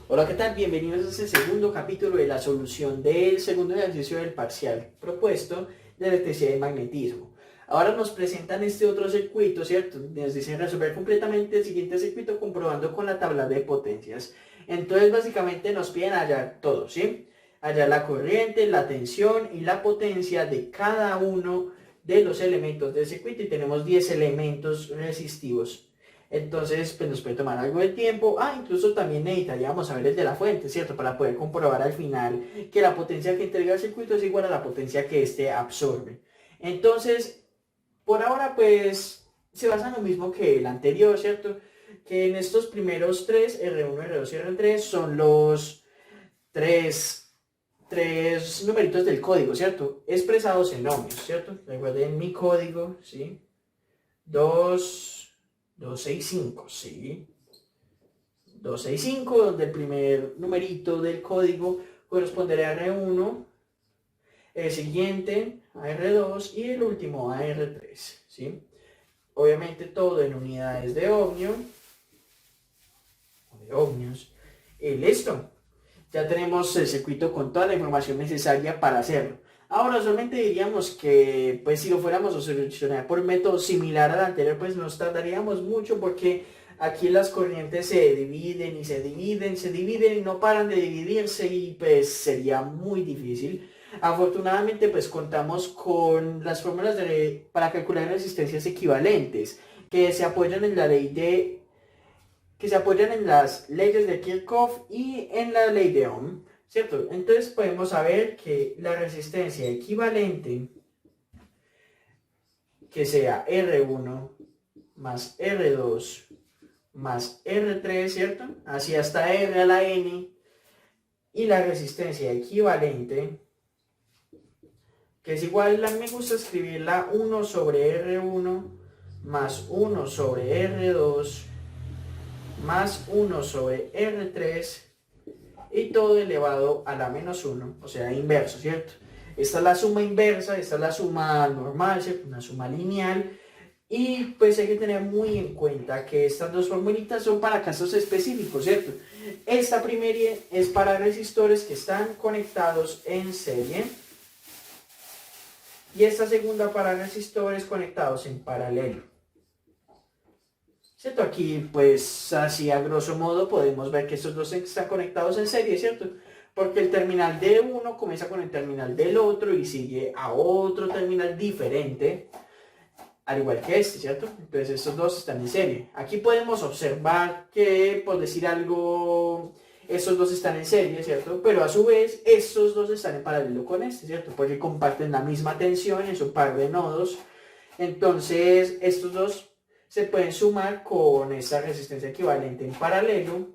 Hola, ¿qué tal? Bienvenidos a este segundo capítulo de la solución del segundo ejercicio del parcial propuesto de electricidad y magnetismo. Ahora nos presentan este otro circuito, ¿cierto? Nos dicen resolver completamente el siguiente circuito comprobando con la tabla de potencias. Entonces, básicamente nos piden hallar todo, ¿sí? Hallar la corriente, la tensión y la potencia de cada uno de los elementos del circuito y tenemos 10 elementos resistivos. Entonces, pues nos puede tomar algo de tiempo. Incluso también necesitaríamos saber el de la fuente, ¿cierto? Para poder comprobar al final que la potencia que entrega el circuito es igual a la potencia que éste absorbe. Entonces, por ahora, pues, se basa en lo mismo que el anterior, ¿cierto? Que en estos primeros tres, R1, R2 y R3, son los tres numeritos del código, ¿cierto? Expresados en ohmios, ¿cierto? Recuerden mi código, ¿sí? 265, ¿sí? 265, donde el primer numerito del código correspondería a R1, el siguiente a R2 y el último a R3, ¿sí? Obviamente todo en unidades de ohmios. Y listo. Ya tenemos el circuito con toda la información necesaria para hacerlo. Ahora solamente diríamos que pues si lo fuéramos a solucionar por método similar al anterior, pues nos tardaríamos mucho porque aquí las corrientes se dividen y no paran de dividirse y pues sería muy difícil. Afortunadamente pues contamos con las fórmulas para calcular resistencias equivalentes que se apoyan en la ley de que se apoyan en las leyes de Kirchhoff y en la ley de Ohm, ¿cierto? Entonces podemos saber que la resistencia equivalente, que sea R1 más R2 más R3, ¿cierto? Así hasta R a la N, y la resistencia equivalente, que es igual, a mí me gusta escribirla 1 sobre R1 más 1 sobre R2 más 1 sobre R3 y todo elevado a la menos 1, o sea, inverso, ¿cierto? Esta es la suma inversa, esta es la suma normal, ¿cierto? Una suma lineal. Y pues hay que tener muy en cuenta que estas dos formulitas son para casos específicos, ¿cierto? Esta primera es para resistores que están conectados en serie. Y esta segunda para resistores conectados en paralelo. ¿Cierto? Aquí, pues, así a grosso modo podemos ver que estos dos están conectados en serie, ¿cierto? Porque el terminal de uno comienza con el terminal del otro y sigue a otro terminal diferente, al igual que este, ¿cierto? Entonces estos dos están en serie. Aquí podemos observar que, por decir algo, estos dos están en serie, ¿cierto? Pero a su vez, estos dos están en paralelo con este, ¿cierto? Porque comparten la misma tensión en su par de nodos. Entonces, estos dos se pueden sumar con esta resistencia equivalente en paralelo,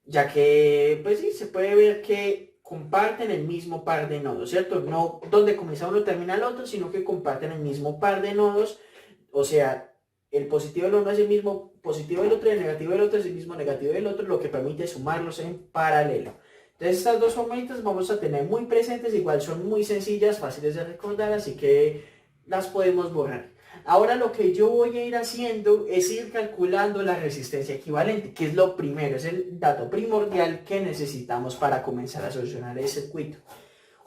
ya que, pues sí, se puede ver que comparten el mismo par de nodos, ¿cierto? No donde comienza uno termina el otro, sino que comparten el mismo par de nodos, o sea, el positivo del uno es el mismo positivo del otro y el negativo del otro es el mismo negativo del otro, lo que permite sumarlos en paralelo. Entonces estas dos formulitas vamos a tener muy presentes, igual son muy sencillas, fáciles de recordar, así que las podemos borrar. Ahora lo que yo voy a ir haciendo es ir calculando la resistencia equivalente, que es lo primero, es el dato primordial que necesitamos para comenzar a solucionar el circuito.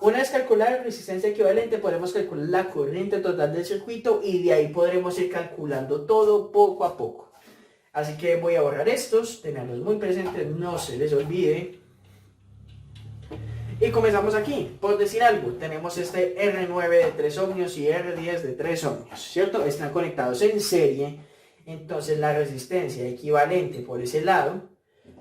Una vez calculada la resistencia equivalente, podremos calcular la corriente total del circuito y de ahí podremos ir calculando todo poco a poco. Así que voy a borrar estos, tenerlos muy presentes, no se les olvide. Y comenzamos aquí, por decir algo, tenemos este R9 de 3 ohmios y R10 de 3 ohmios, ¿cierto? Están conectados en serie, entonces la resistencia equivalente por ese lado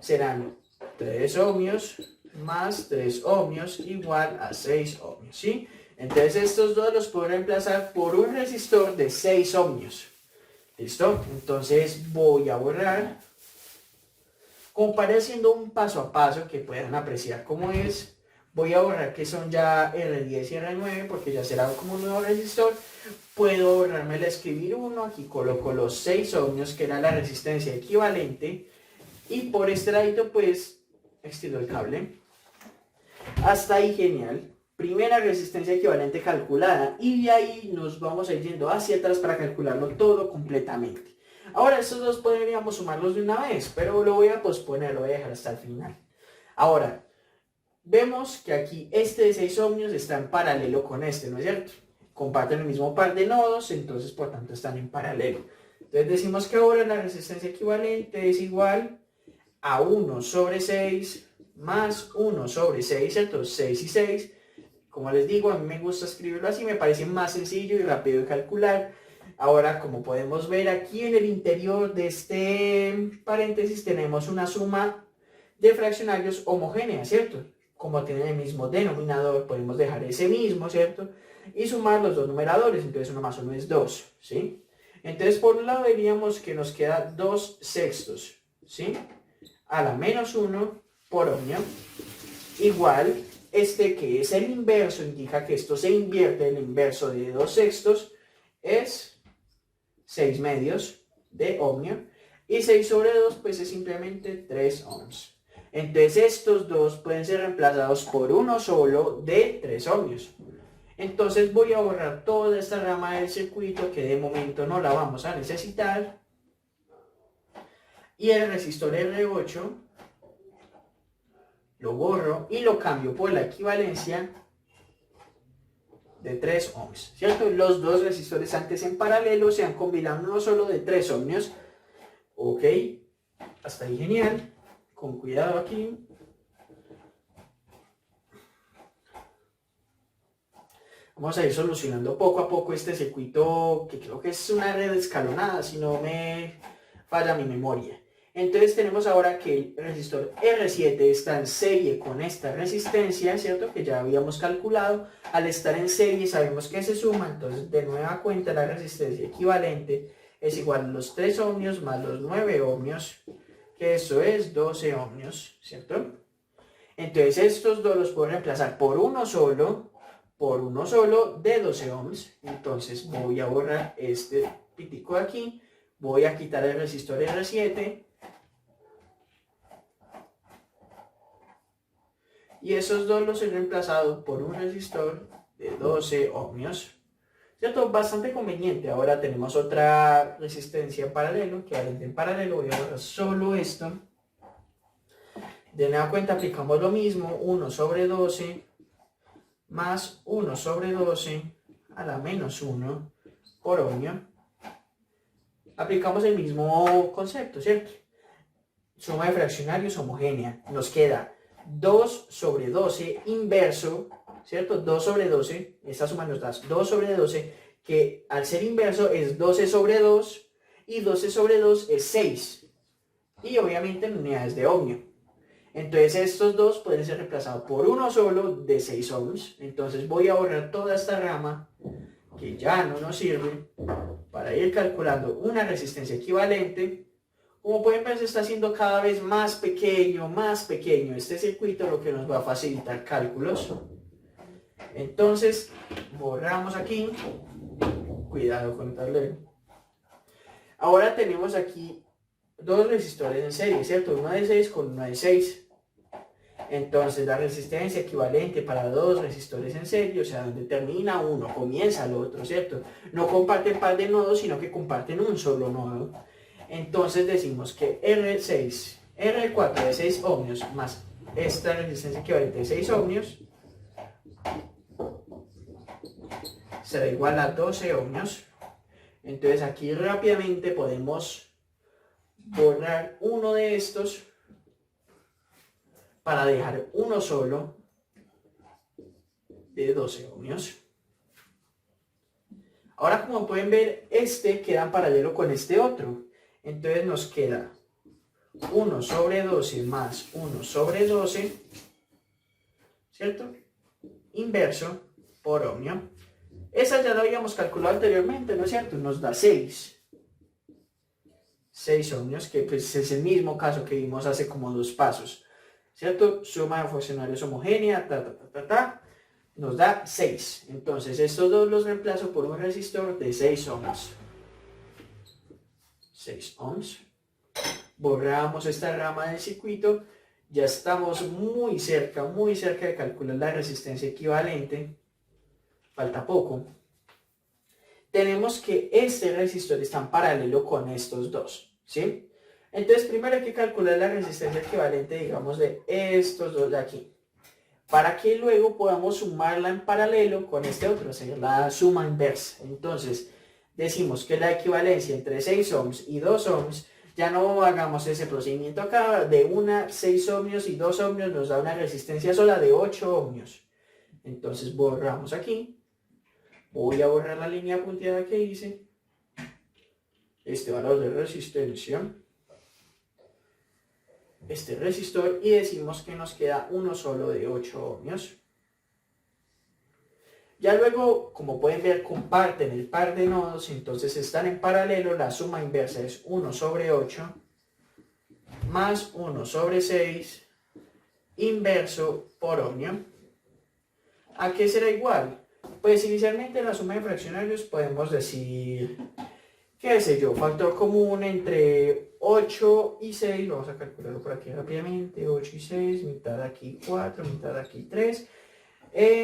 serán 3 ohmios más 3 ohmios igual a 6 ohmios, ¿sí? Entonces estos dos los puedo reemplazar por un resistor de 6 ohmios, ¿listo? Entonces voy a borrar, comparé haciendo un paso a paso que puedan apreciar cómo es. Voy a borrar que son ya R10 y R9 porque ya será como un nuevo resistor. Puedo borrarme el escribir 1, aquí coloco los 6 ohmios que era la resistencia equivalente. Y por este ladito pues extiendo el cable. Hasta ahí genial. Primera resistencia equivalente calculada y de ahí nos vamos a ir yendo hacia atrás para calcularlo todo completamente. Ahora estos dos podríamos sumarlos de una vez, pero lo voy a posponer, lo voy a dejar hasta el final. Ahora, vemos que aquí este de 6 ohmios está en paralelo con este, ¿no es cierto? Comparten el mismo par de nodos, entonces por tanto están en paralelo. Entonces decimos que ahora la resistencia equivalente es igual a 1 sobre 6 más 1 sobre 6, ¿cierto? 6 y 6. Como les digo, a mí me gusta escribirlo así, me parece más sencillo y rápido de calcular. Ahora, como podemos ver aquí en el interior de este paréntesis, tenemos una suma de fraccionarios homogénea, ¿cierto? Como tienen el mismo denominador, podemos dejar ese mismo, ¿cierto? Y sumar los dos numeradores, entonces 1 más 1 es 2, ¿sí? Entonces, por un lado diríamos que nos queda 2 sextos, ¿sí? A la menos 1 por ohmio, igual, este que es el inverso, indica que esto se invierte, el inverso de 2 sextos es 6 medios de ohmio, y 6 sobre 2 pues es simplemente 3 ohms. Entonces estos dos pueden ser reemplazados por uno solo de 3 ohmios. Entonces voy a borrar toda esta rama del circuito que de momento no la vamos a necesitar. Y el resistor R8 lo borro y lo cambio por la equivalencia de 3 ohms, ¿cierto? Los dos resistores antes en paralelo se han combinado uno solo de 3 ohmios. Ok, hasta ahí genial. Con cuidado aquí. Vamos a ir solucionando poco a poco este circuito, que creo que es una red escalonada, si no me falla mi memoria. Entonces tenemos ahora que el resistor R7 está en serie con esta resistencia, ¿cierto? Que ya habíamos calculado. Al estar en serie sabemos que se suma, entonces de nueva cuenta la resistencia equivalente es igual a los 3 ohmios más los 9 ohmios, que eso es 12 ohmios, ¿cierto? Entonces estos dos los puedo reemplazar por uno solo de 12 ohms. Entonces voy a borrar este pitico de aquí, voy a quitar el resistor R7 y esos dos los he reemplazado por un resistor de 12 ohmios, ¿cierto? Bastante conveniente. Ahora tenemos otra resistencia en paralelo, que en paralelo voy a borrar solo esto. De nueva cuenta aplicamos lo mismo, 1 sobre 12 más 1 sobre 12 a la menos 1 por ohmio. Aplicamos el mismo concepto, ¿cierto? Suma de fraccionarios homogénea. Nos queda 2 sobre 12 inverso, ¿cierto? 2 sobre 12, esta suma nos da 2 sobre 12, que al ser inverso es 12 sobre 2, y 12 sobre 2 es 6. Y obviamente en unidades de ohmio. Entonces estos dos pueden ser reemplazados por uno solo de 6 ohms. Entonces voy a borrar toda esta rama que ya no nos sirve para ir calculando una resistencia equivalente. Como pueden ver, se está haciendo cada vez más pequeño este circuito, lo que nos va a facilitar cálculos. Entonces borramos aquí, cuidado con el tablero. Ahora tenemos aquí dos resistores en serie, ¿cierto? Uno de 6 con uno de 6. Entonces la resistencia equivalente para dos resistores en serie, o sea, donde termina uno, comienza el otro, ¿cierto? No comparten par de nodos, sino que comparten un solo nodo. Entonces decimos que R4 de 6 ohmios más esta resistencia equivalente de 6 ohmios será igual a 12 ohmios. Entonces aquí rápidamente podemos borrar uno de estos para dejar uno solo de 12 ohmios. Ahora, como pueden ver, este queda en paralelo con este otro. Entonces nos queda 1 sobre 12 más 1 sobre 12, ¿cierto? Inverso por ohmio. Esa ya la habíamos calculado anteriormente, ¿no es cierto? Nos da 6 ohmios, que pues es el mismo caso que vimos hace como 2 pasos, ¿cierto? Suma de fraccionarios homogénea, nos da 6. Entonces estos dos los reemplazo por un resistor de 6 ohms. 6 ohms. Borramos esta rama del circuito. Ya estamos muy cerca de calcular la resistencia equivalente. Falta poco. tenemos que este resistor está en paralelo con estos dos, ¿sí? Entonces primero hay que calcular la resistencia equivalente, digamos, de estos dos de aquí, para que luego podamos sumarla en paralelo con este otro, hacer la suma inversa. Entonces decimos que la equivalencia entre 6 ohms y 2 ohms, ya no hagamos ese procedimiento acá, de 6 ohmios y 2 ohmios nos da una resistencia sola de 8 ohmios. Entonces borramos aquí, voy a borrar la línea punteada que hice, este valor de resistencia, este resistor, y decimos que nos queda uno solo de 8 ohmios. Ya luego, como pueden ver, comparten el par de nodos, entonces están en paralelo, la suma inversa es 1 sobre 8 más 1 sobre 6 inverso por ohmio. ¿A qué será igual? Pues inicialmente la suma de fraccionarios podemos decir, qué sé yo, factor común entre 8 y 6, vamos a calcularlo por aquí rápidamente, 8 y 6, mitad aquí 4, mitad aquí 3,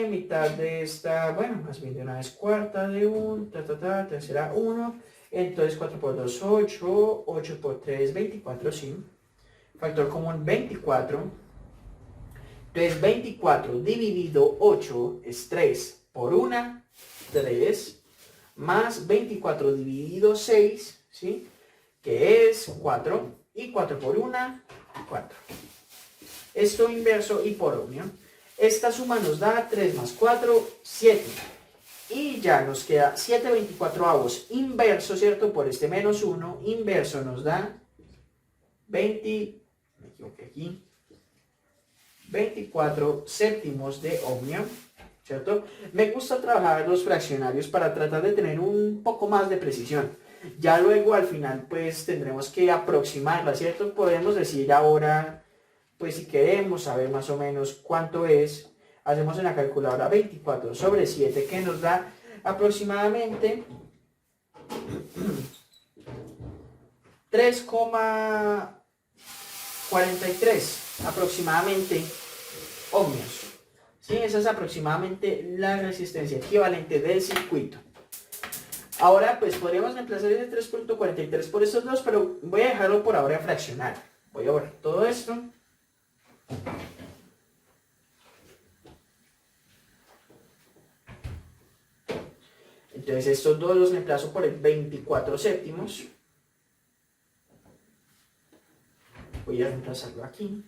mitad de esta, bueno, más bien de una vez cuarta de 1, tercera 1, entonces 4 por 2, 8, 8 por 3, 24, sí, factor común 24, entonces 24 dividido 8 es 3 por 1, 3, más 24 dividido 6, ¿sí? Que es 4, y 4 por 1, 4. Esto inverso y por ohmio. Esta suma nos da 3 más 4, 7. Y ya nos queda 7 24avos inverso, ¿cierto? Por este menos 1, inverso nos da 20, me equivoqué aquí, 24 séptimos de ohmio, ¿cierto? Me gusta trabajar los fraccionarios para tratar de tener un poco más de precisión. Ya luego al final pues tendremos que aproximarla, ¿cierto? Podemos decir ahora, pues si queremos saber más o menos cuánto es, hacemos en la calculadora 24 sobre 7, que nos da aproximadamente 3,43 aproximadamente ohmios. ¿Sí? Esa es aproximadamente la resistencia equivalente del circuito. Ahora pues podríamos reemplazar ese 3,43 por estos dos, pero voy a dejarlo por ahora fraccionar. Voy a borrar todo esto. Entonces estos dos los reemplazo por el 24 séptimos. Voy a reemplazarlo aquí.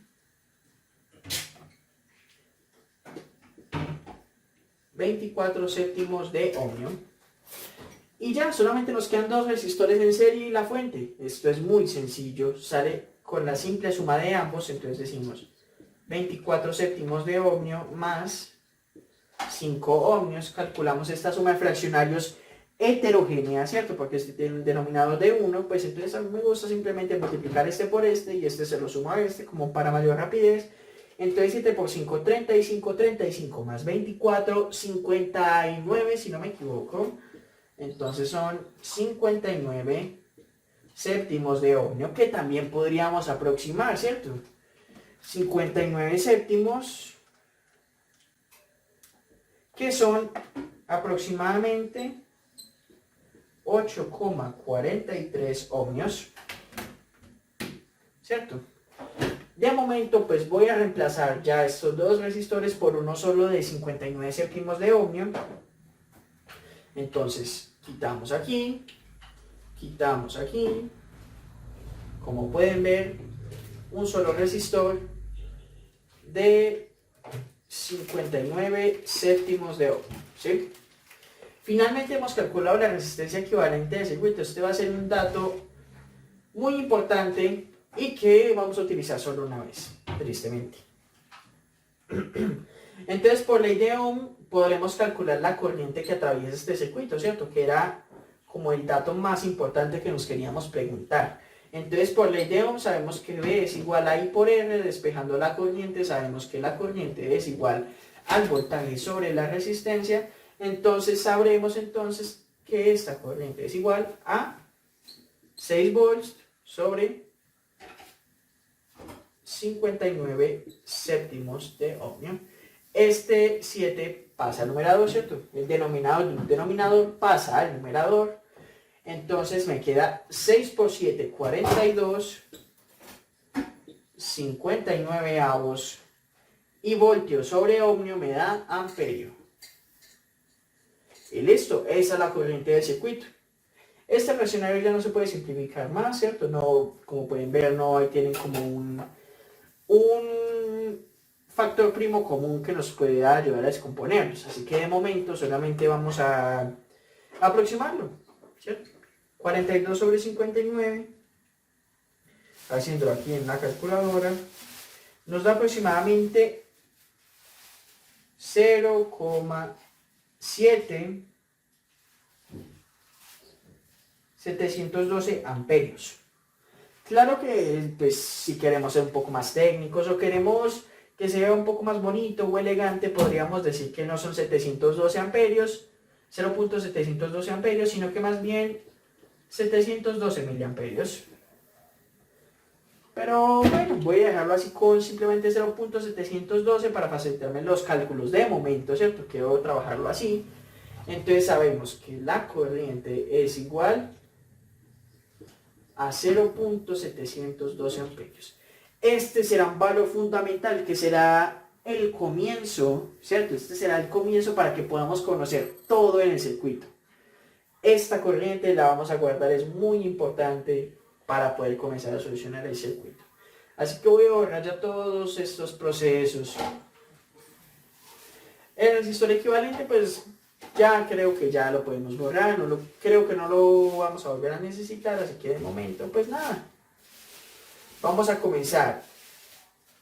24 séptimos de ohmio. Y ya, solamente nos quedan dos resistores en serie y la fuente. Esto es muy sencillo, sale con la simple suma de ambos. Entonces decimos 24 séptimos de ohmio más 5 ohmios. Calculamos esta suma de fraccionarios heterogénea, ¿cierto? Porque es el denominador de 1, pues entonces a mí me gusta simplemente multiplicar este por este y este se lo sumo a este como para mayor rapidez. Entonces 7 por 5, 35, 35 más 24, 59 si no me equivoco. Entonces son 59 séptimos de ohmio, que también podríamos aproximar, ¿cierto? 59 séptimos, que son aproximadamente 8,43 ohmios, ¿cierto? De momento pues voy a reemplazar ya estos dos resistores por uno solo de 59 séptimos de ohmio. Entonces quitamos aquí, como pueden ver, un solo resistor de 59 séptimos de ohmio, ¿sí? Finalmente hemos calculado la resistencia equivalente del circuito. Este va a ser un dato muy importante y que vamos a utilizar solo una vez, tristemente. Entonces, por ley de Ohm, podremos calcular la corriente que atraviesa este circuito, ¿cierto? Que era como el dato más importante que nos queríamos preguntar. Entonces, por ley de Ohm, sabemos que V es igual a I por R, despejando la corriente, sabemos que la corriente es igual al voltaje sobre la resistencia. Entonces, sabremos entonces que esta corriente es igual a 6 volts sobre 59 séptimos de ohmio. Este 7 pasa al numerador, ¿cierto? El denominador pasa al numerador. Entonces me queda 6 por 7, 42, 59 avos. Y voltio sobre ohmio me da amperio. Y listo, esa es la corriente del circuito. Este fraccionario ya no se puede simplificar más, ¿cierto? No, como pueden ver, no ahí tienen como un factor primo común que nos puede ayudar a descomponerlos. Así que de momento solamente vamos a aproximarlo, ¿cierto? 42 sobre 59, haciéndolo aquí en la calculadora, nos da aproximadamente 0,712 amperios. Claro que pues, si queremos ser un poco más técnicos o queremos que se vea un poco más bonito o elegante, podríamos decir que no son 712 amperios, 0.712 amperios, sino que más bien 712 miliamperios. Pero bueno, voy a dejarlo así con simplemente 0.712 para facilitarme los cálculos de momento, ¿cierto? Quiero trabajarlo así. Entonces sabemos que la corriente es igual a 0.712 amperios. Este será un valor fundamental que será el comienzo, ¿cierto? Este será el comienzo para que podamos conocer todo en el circuito. Esta corriente la vamos a guardar, es muy importante para poder comenzar a solucionar el circuito. Así que voy a borrar ya todos estos procesos. El resistor equivalente, pues ya creo que ya lo podemos borrar, creo que no lo vamos a volver a necesitar, así que de momento, pues nada. Vamos a comenzar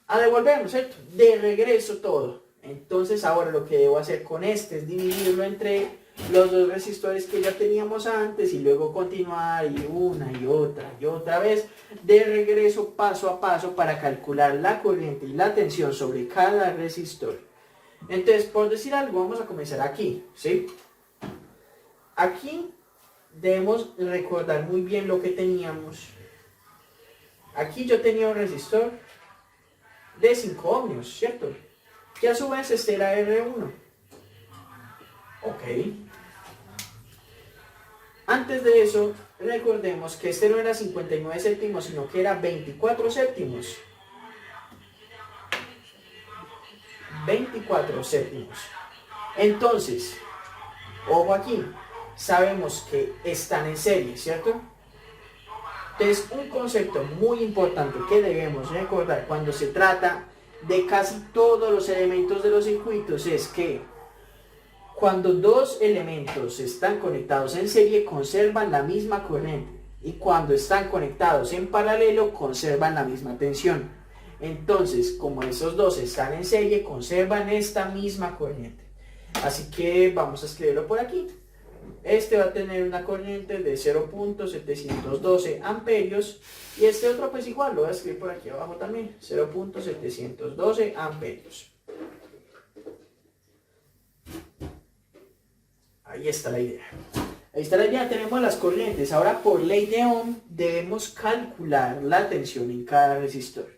a devolvernos, ¿cierto? De regreso todo. Entonces ahora lo que debo hacer con este es dividirlo entre los dos resistores que ya teníamos antes y luego continuar y una y otra vez de regreso paso a paso para calcular la corriente y la tensión sobre cada resistor. Entonces, por decir algo, vamos a comenzar aquí, ¿sí? Aquí debemos recordar muy bien lo que teníamos. Aquí yo tenía un resistor de 5 ohmios, ¿cierto? Que a su vez este era R1. Ok. Antes de eso, recordemos que este no era 59 séptimos, sino que era 24 séptimos. 24 séptimos. Entonces, ojo aquí, sabemos que están en serie, ¿cierto? Entonces, un concepto muy importante que debemos recordar cuando se trata de casi todos los elementos de los circuitos es que cuando dos elementos están conectados en serie conservan la misma corriente y cuando están conectados en paralelo conservan la misma tensión. Entonces, como esos dos están en serie, conservan esta misma corriente. Así que vamos a escribirlo por aquí. Este va a tener una corriente de 0.712 amperios y este otro pues igual, lo voy a escribir por aquí abajo también, 0.712 amperios. Ahí está la idea. Ahí está la idea, tenemos las corrientes. Ahora por ley de Ohm debemos calcular la tensión en cada resistor.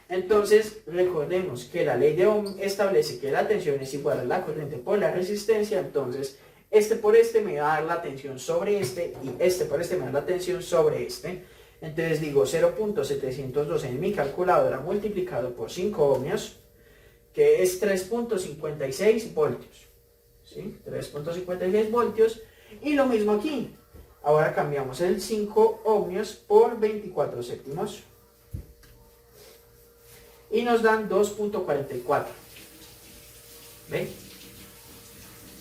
Entonces recordemos que la ley de Ohm establece que la tensión es igual a la corriente por la resistencia. Entonces este por este me va a dar la tensión sobre este y este por este me da la tensión sobre este. Entonces digo 0.712 en mi calculadora multiplicado por 5 ohmios, que es 3.56 voltios. ¿Sí? 3.56 voltios. Y lo mismo aquí. Ahora cambiamos el 5 ohmios por 24 séptimos. Y nos dan 2.44. ¿Ven?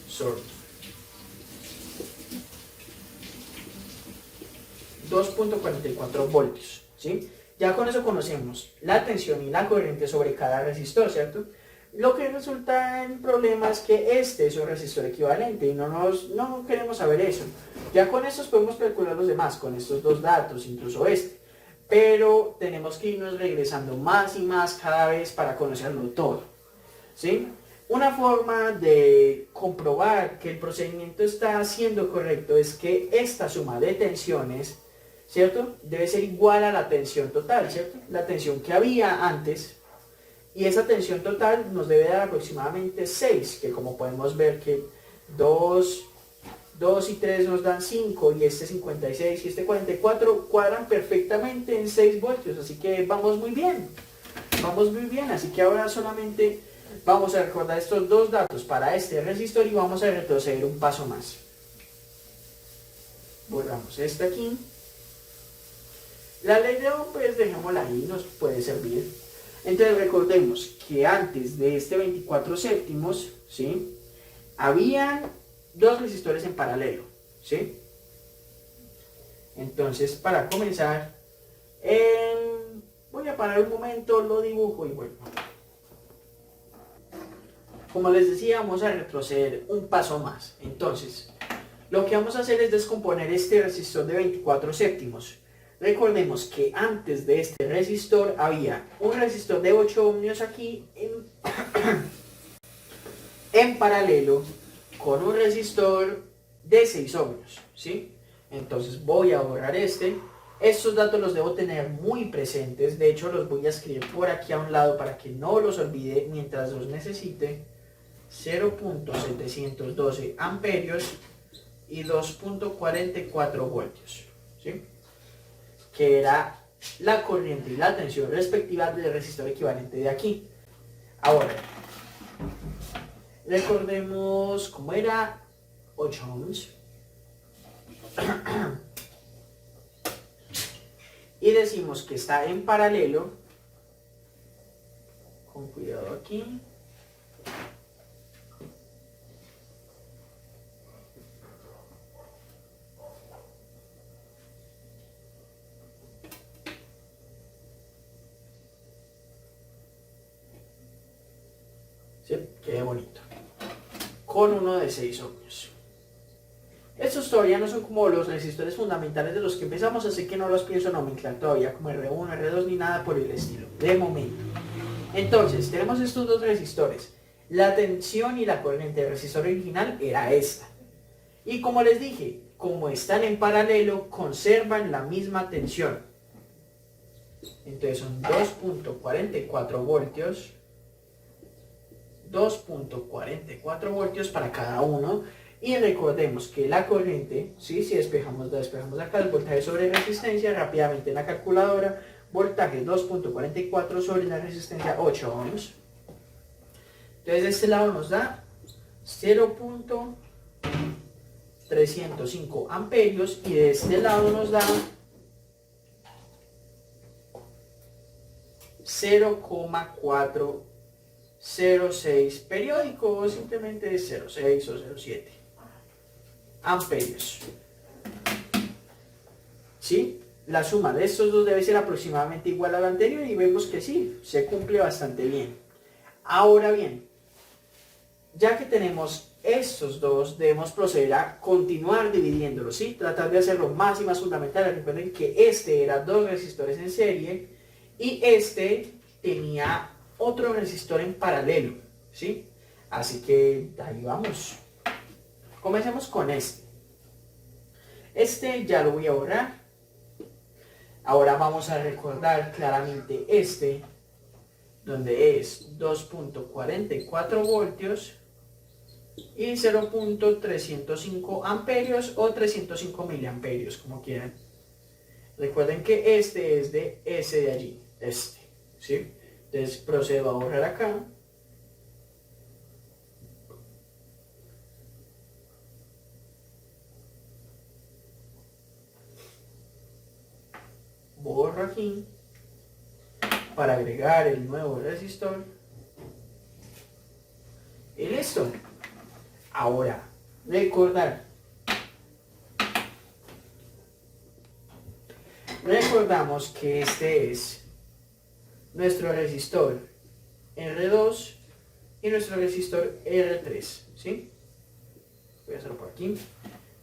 Sorry. 2.44 voltios. ¿Sí? Ya con eso conocemos la tensión y la corriente sobre cada resistor, ¿cierto? Lo que resulta en problema es que este es un resistor equivalente y no queremos saber eso. Ya con estos podemos calcular los demás, con estos dos datos, incluso este. Pero tenemos que irnos regresando más y más cada vez para conocerlo todo. ¿Sí? Una forma de comprobar que el procedimiento está siendo correcto es que esta suma de tensiones, ¿cierto? Debe ser igual a la tensión total, ¿cierto? La tensión que había antes Y esa tensión total nos debe dar aproximadamente 6, que como podemos ver que 2 y 3 nos dan 5, y este 56 y este 44 cuadran perfectamente en 6 voltios, así que vamos muy bien. Vamos muy bien, así que ahora solamente vamos a recordar estos dos datos para este resistor y vamos a retroceder un paso más. Borramos este aquí. La ley de Ohm, pues dejémosla ahí, nos puede servir. Entonces recordemos que antes de este 24 séptimos, ¿sí?, habían dos resistores en paralelo, ¿sí? Entonces, para comenzar, voy a parar un momento, lo dibujo y vuelvo. Como les decía, vamos a retroceder un paso más. Entonces, lo que vamos a hacer es descomponer este resistor de 24 séptimos. Recordemos que antes de este resistor había un resistor de 8 ohmios aquí en paralelo con un resistor de 6 ohmios, ¿sí? Entonces voy a borrar este. Estos datos los debo tener muy presentes, de hecho los voy a escribir por aquí a un lado para que no los olvide mientras los necesite. 0.712 amperios y 2.44 voltios, ¿sí?, que era la corriente y la tensión respectiva del resistor equivalente de aquí. Ahora, recordemos cómo era 8 ohms. Y decimos que está en paralelo, con cuidado aquí, ¿sí?, qué bonito, con uno de 6 ohmios. Estos todavía no son como los resistores fundamentales de los que empezamos, así que no los pienso nomenclar todavía como R1, R2 ni nada por el estilo, de momento. Entonces, tenemos estos dos resistores. La tensión y la corriente del resistor original era esta. Y como les dije, como están en paralelo, conservan la misma tensión. Entonces son 2.44 voltios. 2.44 voltios para cada uno. Y recordemos que la corriente, ¿sí?, si despejamos acá el voltaje sobre resistencia, rápidamente en la calculadora, voltaje 2.44 sobre la resistencia 8 ohms. Entonces de este lado nos da 0.305 amperios y de este lado nos da 0.406 periódico, o simplemente 0.6 o 0.7 amperios. ¿Sí? La suma de estos dos debe ser aproximadamente igual a la anterior y vemos que sí, se cumple bastante bien. Ahora bien, ya que tenemos estos dos, debemos proceder a continuar dividiéndolos, ¿sí? Tratar de hacerlo más y más fundamental. Recuerden que este era dos resistores en serie y este tenía otro resistor en paralelo, ¿sí? Así que ahí vamos. Comencemos con este. Este ya lo voy a borrar. Ahora vamos a recordar claramente este, donde es 2.44 voltios y 0.305 amperios o 305 miliamperios, como quieran. Recuerden que este es de ese de allí, este, ¿sí? Entonces procedo a borrar acá. Borro aquí para agregar el nuevo resistor y listo. Ahora, recordamos que este es nuestro resistor R2 y nuestro resistor R3, ¿sí? Voy a hacerlo por aquí,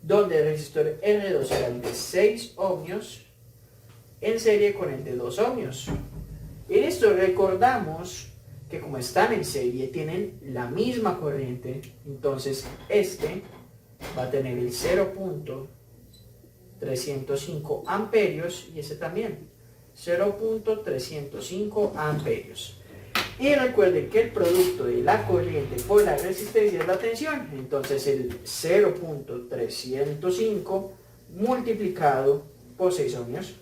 donde el resistor R2 era el de 6 ohmios en serie con el de 2 ohmios. Y listo, recordamos que como están en serie tienen la misma corriente, entonces este va a tener el 0.305 amperios y este también 0.305 amperios. Y recuerden que el producto de la corriente por la resistencia es la tensión. Entonces el 0.305 multiplicado por 6 ohmios,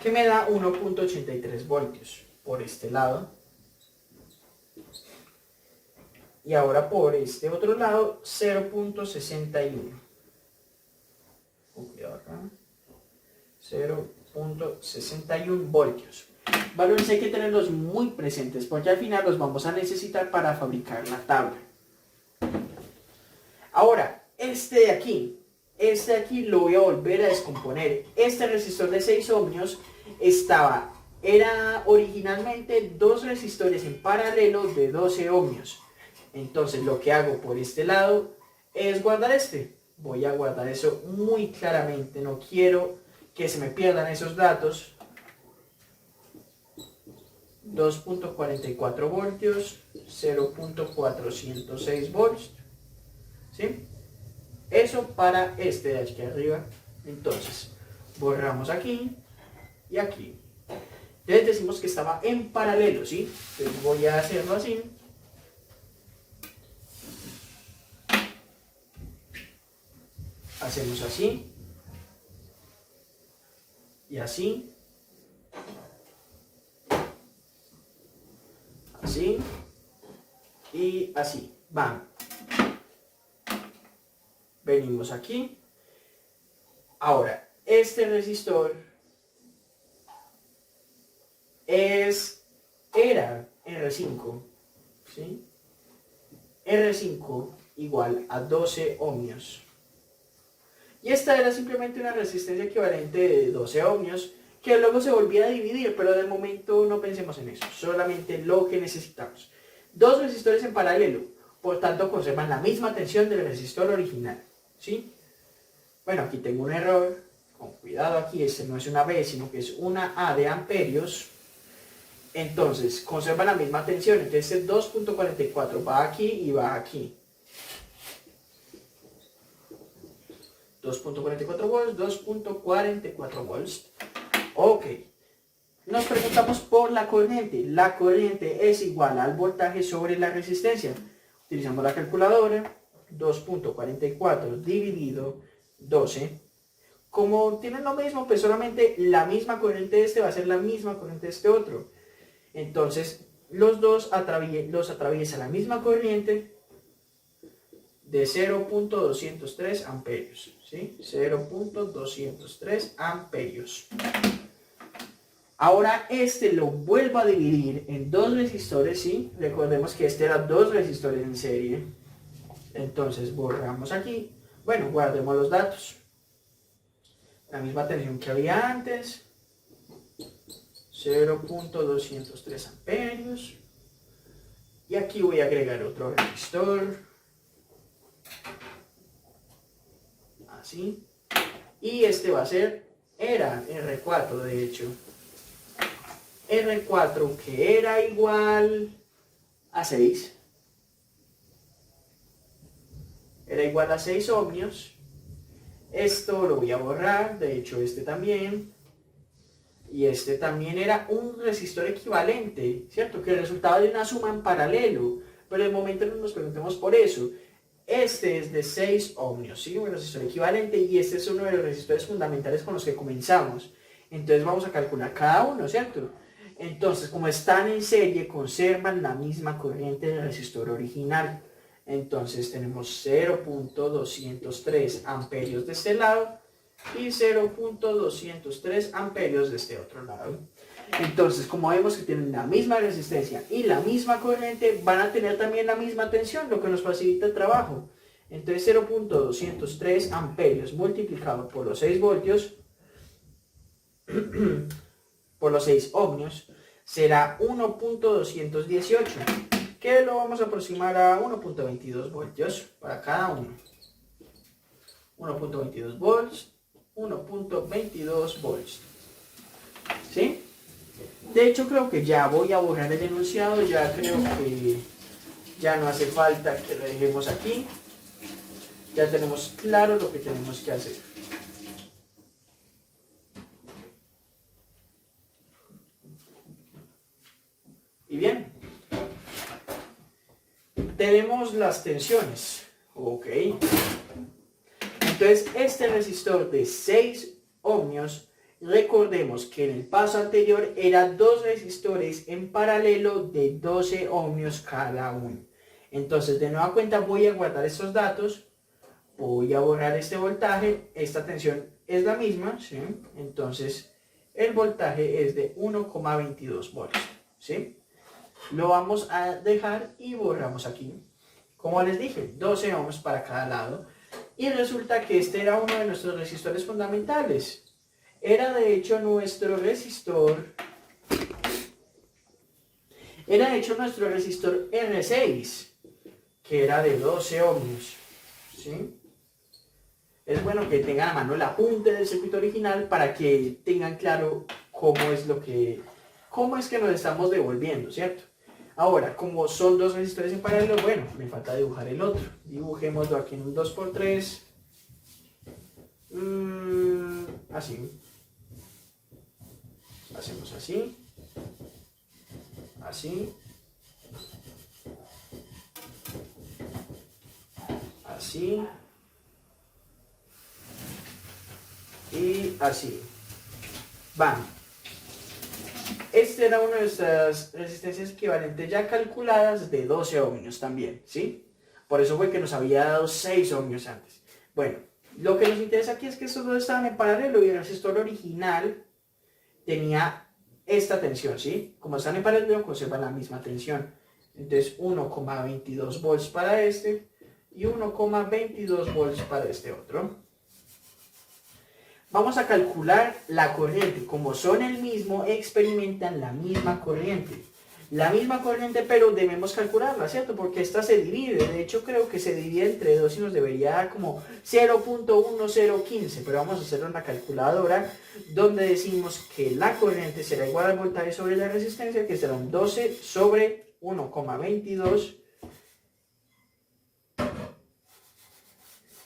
que me da 1.83 voltios por este lado. Y ahora por este otro lado, 0.61. Cuidado acá. 0.61 voltios. Valores hay que tenerlos muy presentes porque al final los vamos a necesitar para fabricar la tabla. Ahora, este de aquí lo voy a volver a descomponer. Este resistor de 6 ohmios era originalmente dos resistores en paralelo de 12 ohmios. Entonces lo que hago por este lado es guardar este. Voy a guardar eso muy claramente, no quiero que se me pierdan esos datos. 2.44 voltios, 0.406 volts, ¿sí? Eso para este de aquí arriba. Entonces, borramos aquí y aquí. Entonces decimos que estaba en paralelo, ¿sí? Entonces voy a hacerlo así. Hacemos así. Y así. Así y así, van. Venimos aquí. Ahora, este resistor era R5, ¿sí? R5 igual a 12 ohmios. Y esta era simplemente una resistencia equivalente de 12 ohmios, que luego se volvía a dividir, pero de momento no pensemos en eso, solamente lo que necesitamos. Dos resistores en paralelo, por tanto conservan la misma tensión del resistor original, ¿sí? Bueno, aquí tengo un error, con cuidado aquí, este no es una B, sino que es una A de amperios. Entonces, conservan la misma tensión, entonces este 2.44 va aquí y va aquí. 2.44 volts, 2.44 volts. Ok. Nos preguntamos por la corriente. La corriente es igual al voltaje sobre la resistencia. Utilizamos la calculadora. 2.44 dividido 12. Como tienen lo mismo, pues solamente la misma corriente de este va a ser la misma corriente de este otro. Entonces, los dos los atraviesa la misma corriente de 0.203 amperios, ¿sí? 0.203 amperios. Ahora este lo vuelvo a dividir en dos resistores, ¿sí? Recordemos que este era dos resistores en serie. Entonces borramos aquí. Bueno, guardemos los datos. La misma tensión que había antes. 0.203 amperios. Y aquí voy a agregar otro resistor. Así. Y este va a ser, era R4 de hecho. R4 que era igual a 6. Era igual a 6 ohmios. Esto lo voy a borrar, de hecho este también. Y este también era un resistor equivalente, ¿cierto? Que resultaba de una suma en paralelo. Pero de momento no nos preguntemos por eso. Este es de 6 ohmios, ¿sí? Un resistor equivalente y este es uno de los resistores fundamentales con los que comenzamos. Entonces vamos a calcular cada uno, ¿cierto? Entonces, como están en serie, conservan la misma corriente del resistor original. Entonces tenemos 0.203 amperios de este lado y 0.203 amperios de este otro lado. Entonces, como vemos que tienen la misma resistencia y la misma corriente, van a tener también la misma tensión, lo que nos facilita el trabajo. Entonces 0.203 amperios multiplicado por los 6 voltios, por los 6 ohmios, será 1.218, que lo vamos a aproximar a 1.22 voltios para cada uno. 1.22 volts, 1.22 volts. ¿Sí? De hecho, creo que ya voy a borrar el enunciado, ya creo que ya no hace falta que lo dejemos aquí. Ya tenemos claro lo que tenemos que hacer. Y bien, tenemos las tensiones. Ok. Entonces, este resistor de 6 ohmios, recordemos que en el paso anterior eran dos resistores en paralelo de 12 ohmios cada uno. Entonces, de nueva cuenta voy a guardar estos datos, voy a borrar este voltaje, esta tensión es la misma, ¿sí? Entonces, el voltaje es de 1,22 volts, ¿sí? Lo vamos a dejar y borramos aquí. Como les dije, 12 ohms para cada lado. Y resulta que este era uno de nuestros resistores fundamentales. Era de hecho nuestro resistor R6, que era de 12 ohmios. ¿Sí? Es bueno que tengan a mano la punta del circuito original para que tengan claro cómo es que nos estamos devolviendo, ¿cierto? Ahora, como son dos resistores en paralelo, bueno, me falta dibujar el otro. Dibujémoslo aquí en un 2×3. Así. Hacemos así. Así. Así. Y así. Van. Este era una de nuestras resistencias equivalentes ya calculadas de 12 ohmios también, ¿sí? Por eso fue que nos había dado 6 ohmios antes. Bueno, lo que nos interesa aquí es que estos dos estaban en paralelo y el resistor original tenía esta tensión, ¿sí? Como están en paralelo, conservan la misma tensión. Entonces 1,22 volts para este y 1,22 volts para este otro. Vamos a calcular la corriente. Como son el mismo, experimentan la misma corriente. La misma corriente, pero debemos calcularla, ¿cierto? Porque esta se divide. De hecho, creo que se divide entre 2 y nos debería dar como 0.1015. Pero vamos a hacer una calculadora donde decimos que la corriente será igual al voltaje sobre la resistencia, que serán 12 sobre 1,22.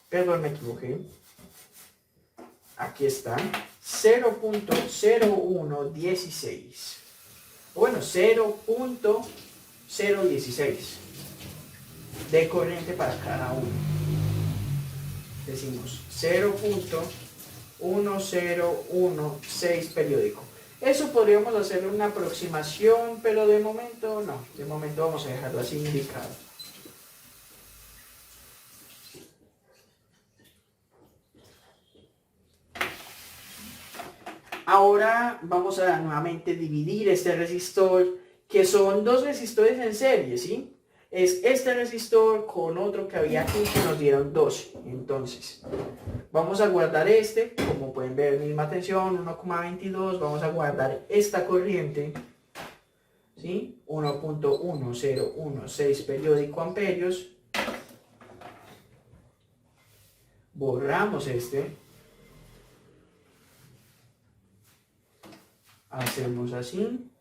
Perdón, me equivoqué. Aquí está, 0.0116. Bueno, 0.016 de corriente para cada uno. Decimos 0.1016 periódico. Eso podríamos hacer una aproximación, pero de momento no. De momento vamos a dejarlo así indicado. Ahora vamos a nuevamente dividir este resistor, que son dos resistores en serie, ¿sí? Es este resistor con otro que había aquí que nos dieron 12. Entonces, vamos a guardar este, como pueden ver, misma tensión, 1,22. Vamos a guardar esta corriente, ¿sí? 1.1016 periódico amperios. Borramos este. Hacemos así,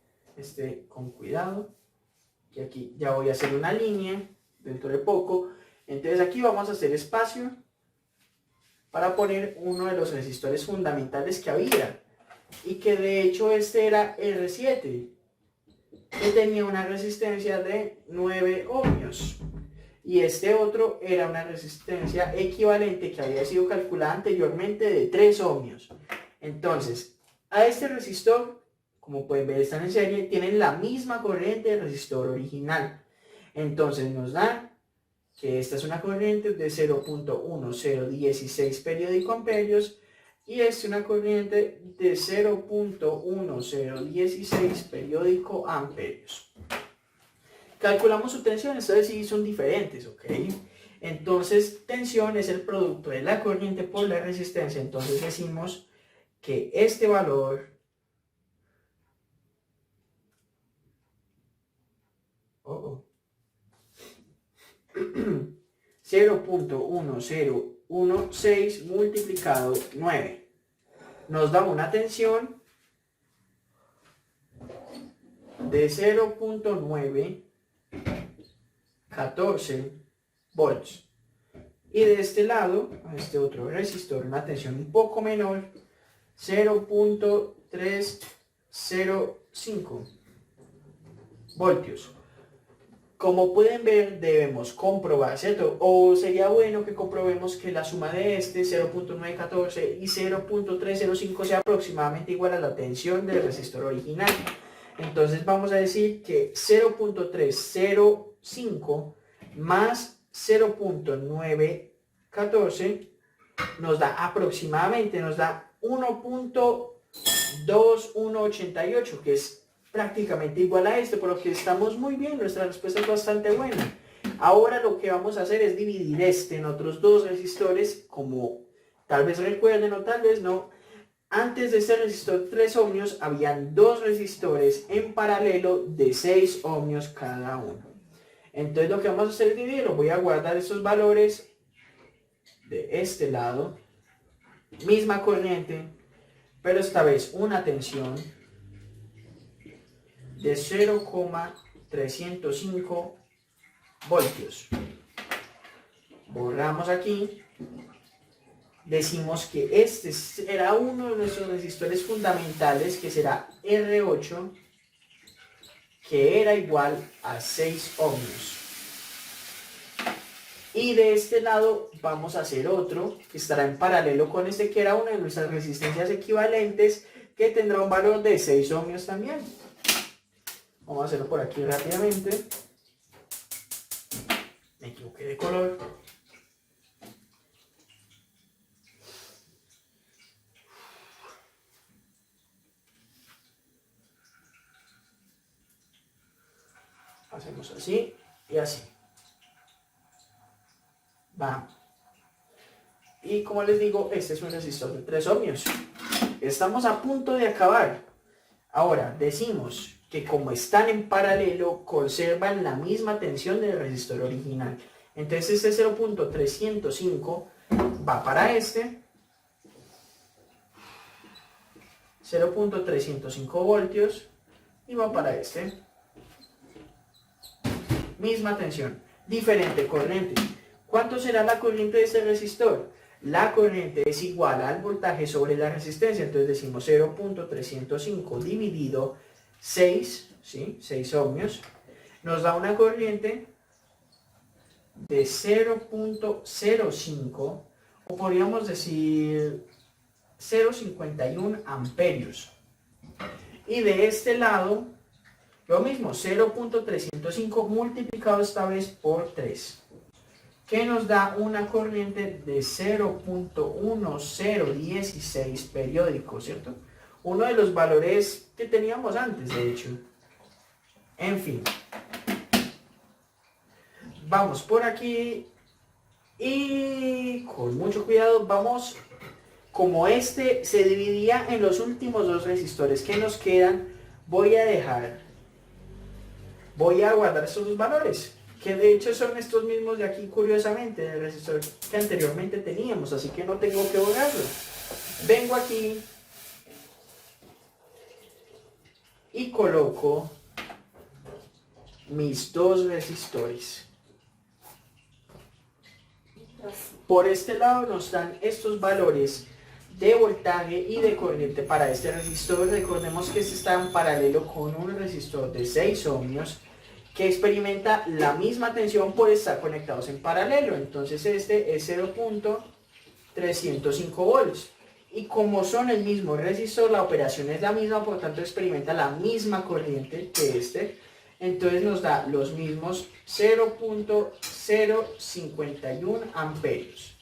con cuidado, y aquí ya voy a hacer una línea dentro de poco. Entonces aquí vamos a hacer espacio para poner uno de los resistores fundamentales que había, y que de hecho este era R7, que tenía una resistencia de 9 ohmios, y este otro era una resistencia equivalente que había sido calculada anteriormente de 3 ohmios. Entonces, a este resistor, como pueden ver, están en serie, tienen la misma corriente del resistor original. Entonces nos da que esta es una corriente de 0.1016 periódico amperios y esta es una corriente de 0.1016 periódico amperios. Calculamos su tensión, esta vez sí son diferentes, ¿ok? Entonces, tensión es el producto de la corriente por la resistencia. Entonces decimos que este valor 0.1016 multiplicado 9 nos da una tensión de 0.914 volts. Y de este lado, a este otro resistor, una tensión un poco menor, 0.305. voltios. Como pueden ver, debemos comprobar, ¿cierto? O sería bueno que comprobemos que la suma de este 0.914 y 0.305 sea aproximadamente igual a la tensión del resistor original. Entonces vamos a decir que 0.305 más 0.914 nos da aproximadamente, nos da 1.2188, que es prácticamente igual a este, por lo que estamos muy bien, nuestra respuesta es bastante buena. Ahora lo que vamos a hacer es dividir este en otros dos resistores, como tal vez recuerden o tal vez no. Antes de este resistor 3 ohmios, habían dos resistores en paralelo de 6 ohmios cada uno. Entonces lo que vamos a hacer es dividirlo. Voy a guardar estos valores de este lado, misma corriente, pero esta vez una tensión de 0,305 voltios. Borramos aquí. Decimos que este será uno de nuestros resistores fundamentales, que será R8, que era igual a 6 ohmios. Y de este lado vamos a hacer otro que estará en paralelo con este, que era una de nuestras resistencias equivalentes, que tendrá un valor de 6 ohmios también. Vamos a hacerlo por aquí rápidamente. Me equivoqué de color. Hacemos así y así. Va. Y como les digo, este es un resistor de 3 ohmios. Estamos a punto de acabar. Ahora, decimos que como están en paralelo, conservan la misma tensión del resistor original. Entonces este 0.305 va para este. 0.305 voltios y va para este. Misma tensión, diferente corriente. ¿Cuánto será la corriente de este resistor? La corriente es igual al voltaje sobre la resistencia, entonces decimos 0.305 dividido 6, ¿sí? 6 ohmios, nos da una corriente de 0.05, o podríamos decir 0.51 amperios. Y de este lado, lo mismo, 0.305 multiplicado esta vez por 3, que nos da una corriente de 0.1016 periódico, ¿cierto? Uno de los valores que teníamos antes, de hecho. En fin. Vamos por aquí y con mucho cuidado vamos, como este se dividía en los últimos dos resistores que nos quedan, voy a guardar estos dos valores, que de hecho son estos mismos de aquí, curiosamente, del resistor que anteriormente teníamos, así que no tengo que borrarlo. Vengo aquí y coloco mis dos resistores. Por este lado nos dan estos valores de voltaje y de corriente para este resistor. Recordemos que este está en paralelo con un resistor de 6 ohmios que experimenta la misma tensión por estar conectados en paralelo. Entonces este es 0.305 volts. Y como son el mismo resistor, la operación es la misma, por tanto experimenta la misma corriente que este. Entonces nos da los mismos 0.051 amperios.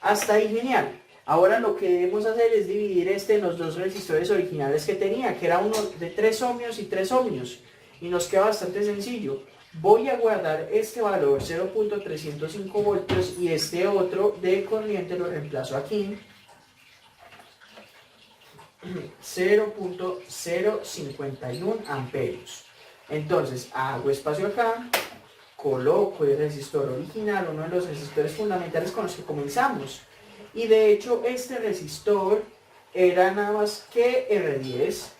Hasta ahí genial. Ahora lo que debemos hacer es dividir este en los dos resistores originales que tenía, que era uno de 3 ohmios y 3 ohmios. Y nos queda bastante sencillo. Voy a guardar este valor 0.305 voltios y este otro de corriente lo reemplazo aquí. 0.051 amperios. Entonces hago espacio acá, coloco el resistor original, uno de los resistores fundamentales con los que comenzamos. Y de hecho este resistor era nada más que R10.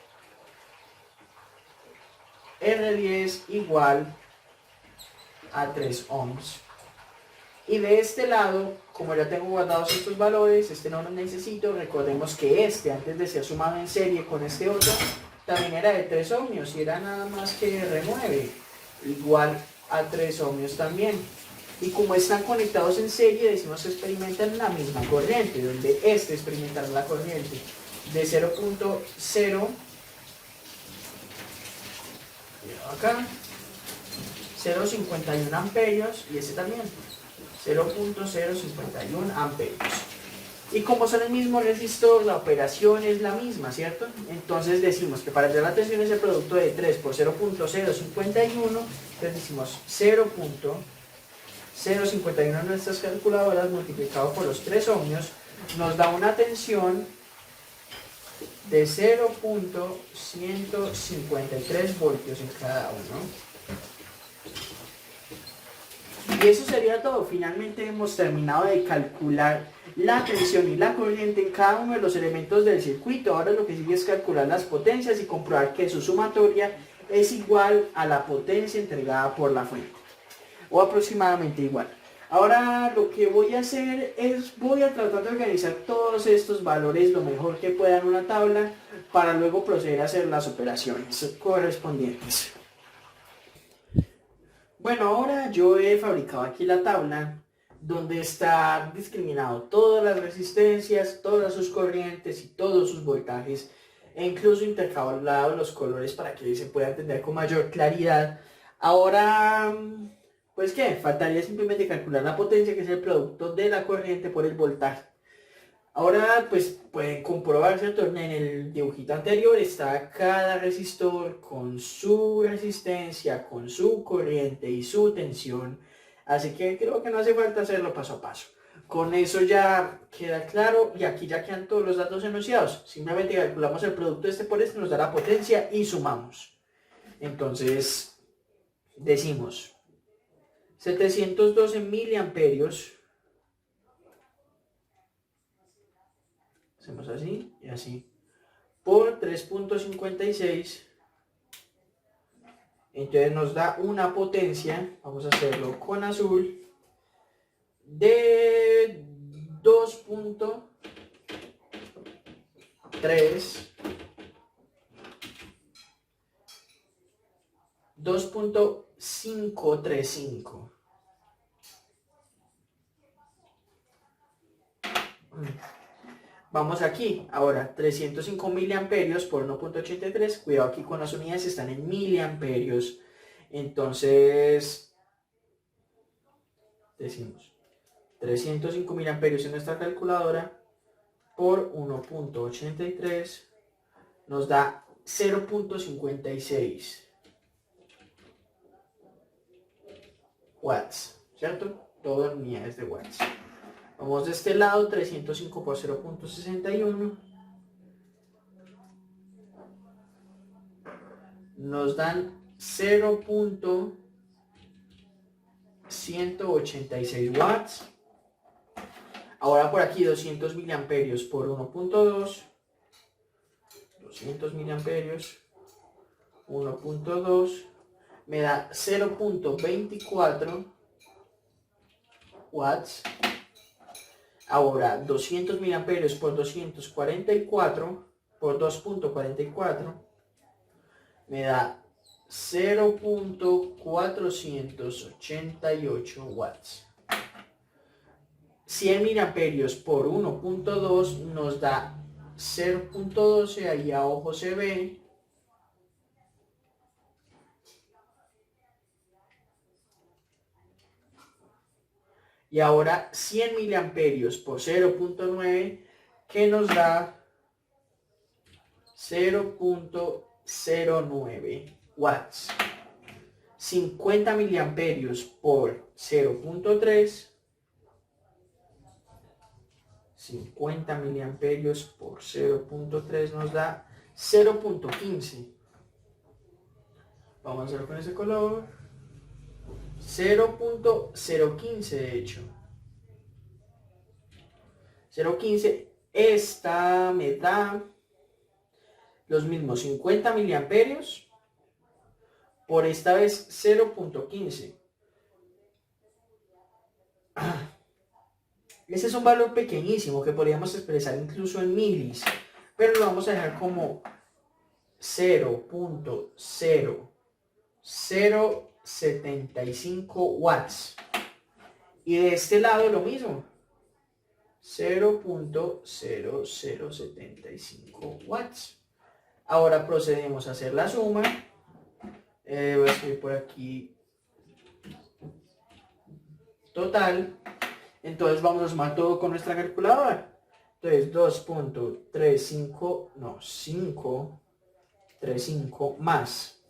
R10 igual a 3 ohms. Y de este lado, como ya tengo guardados estos valores, este no lo necesito. Recordemos que este, antes de ser sumado en serie con este otro, también era de 3 ohmios y era nada más que R9, igual a 3 ohmios también. Y como están conectados en serie, decimos que experimentan la misma corriente, donde este experimentará la corriente de 0.0, acá, 0.51 amperios y este también, 0.051 amperios. Y como son el mismo resistor, la operación es la misma, ¿cierto? Entonces decimos que para hallar la tensión es el producto de 3 por 0.051, entonces decimos 0.051 en nuestras calculadoras multiplicado por los 3 ohmios, nos da una tensión de 0.153 voltios en cada uno. Y eso sería todo. Finalmente hemos terminado de calcular la tensión y la corriente en cada uno de los elementos del circuito. Ahora lo que sigue es calcular las potencias y comprobar que su sumatoria es igual a la potencia entregada por la fuente, o aproximadamente igual. Ahora lo que voy a hacer es, voy a tratar de organizar todos estos valores lo mejor que pueda en una tabla para luego proceder a hacer las operaciones correspondientes. Bueno, ahora yo he fabricado aquí la tabla donde está discriminado todas las resistencias, todas sus corrientes y todos sus voltajes, e incluso intercalado los colores para que se pueda entender con mayor claridad. Ahora, pues qué, faltaría simplemente calcular la potencia, que es el producto de la corriente por el voltaje. Ahora pues pueden comprobar, ¿cierto? En el dibujito anterior está cada resistor con su resistencia, con su corriente y su tensión. Así que creo que no hace falta hacerlo paso a paso. Con eso ya queda claro y aquí ya quedan todos los datos enunciados. Simplemente calculamos el producto este por este, nos da la potencia y sumamos. Entonces decimos 712 miliamperios. Hacemos así y así. Por 3.56. Entonces nos da una potencia, vamos a hacerlo con azul, de 2.535. Vamos aquí, ahora 305 miliamperios por 1.83, cuidado aquí con las unidades, están en miliamperios, entonces decimos 305 miliamperios en nuestra calculadora por 1.83 nos da 0.56 watts, ¿cierto? Todo en unidades de watts. Vamos de este lado, 305 por 0.61. Nos dan 0.186 watts. Ahora por aquí 200 miliamperios por 1.2. 200 miliamperios. 1.2. Me da 0.24 watts. Ahora 200 miliamperios por 244 por 2.44 me da 0.488 watts. 100 miliamperios por 1.2 nos da 0.12, ahí a ojo se ve. Y ahora 100 miliamperios por 0.9 que nos da 0.09 watts. 50 miliamperios por 0.3. 50 miliamperios por 0.3 nos da 0.15. Vamos a hacerlo con ese color. 0.015 de hecho. 0.15. Esta me da los mismos 50 miliamperios por esta vez 0.15. Este es un valor pequeñísimo que podríamos expresar incluso en milis, pero lo vamos a dejar como 0.0075 watts. Y de este lado lo mismo, 0.0075 watts. Ahora procedemos a hacer la suma. Voy a escribir por aquí total. Entonces vamos a sumar todo con nuestra calculadora. Entonces 535 más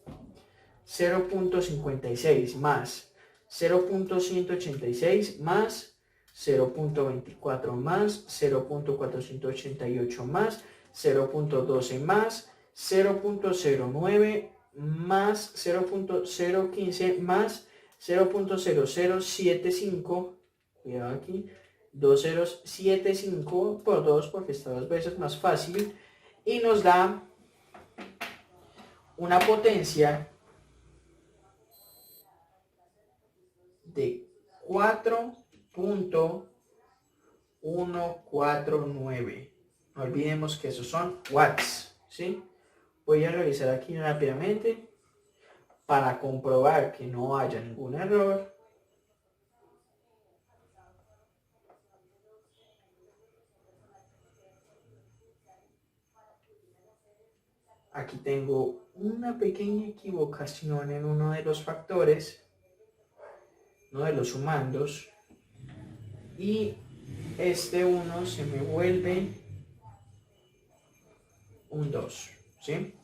0.56 más 0.186 más 0.24 más 0.488 más 0.12 más 0.09 más 0.015 más 0.0075, cuidado aquí, 2075 por 2 porque está 2 veces más fácil, y nos da una potencia de 4.149. No olvidemos que esos son watts, ¿sí? Voy a revisar aquí rápidamente para comprobar que no haya ningún error. Aquí tengo una pequeña equivocación en uno de los factores, uno de los sumandos, y este 1 se me vuelve un 2, ¿sí?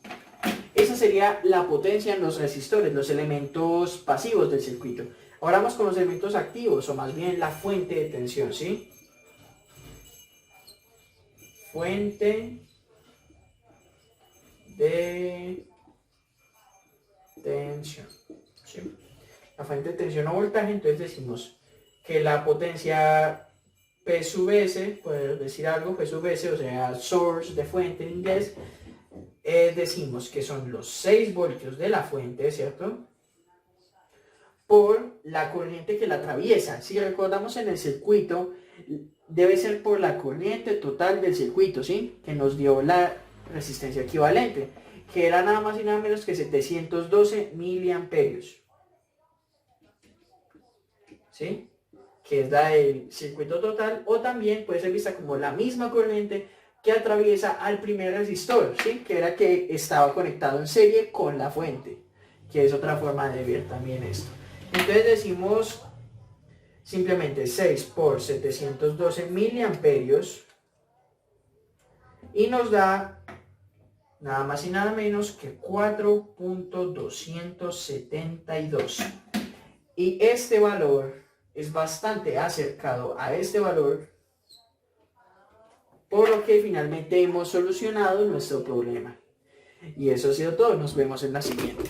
Esa sería la potencia en los resistores, los elementos pasivos del circuito. Ahora vamos con los elementos activos, o más bien la fuente de tensión, ¿sí? Fuente de tensión, ¿sí? La fuente de tensión o voltaje, entonces decimos que la potencia P sub S, puedes decir algo, P sub S, o sea, source de fuente en inglés, decimos que son los 6 voltios de la fuente, ¿cierto? Por la corriente que la atraviesa. Si recordamos en el circuito, debe ser por la corriente total del circuito, ¿sí? Que nos dio la resistencia equivalente, que era nada más y nada menos que 712 miliamperios, ¿sí? Que es la del circuito total, o también puede ser vista como la misma corriente que atraviesa al primer resistor, ¿sí? Que era que estaba conectado en serie con la fuente, que es otra forma de ver también esto. Entonces decimos simplemente 6 por 712 miliamperios y nos da nada más y nada menos que 4.272. Y este valor es bastante acercado a este valor, por lo que finalmente hemos solucionado nuestro problema. Y eso ha sido todo, nos vemos en la siguiente.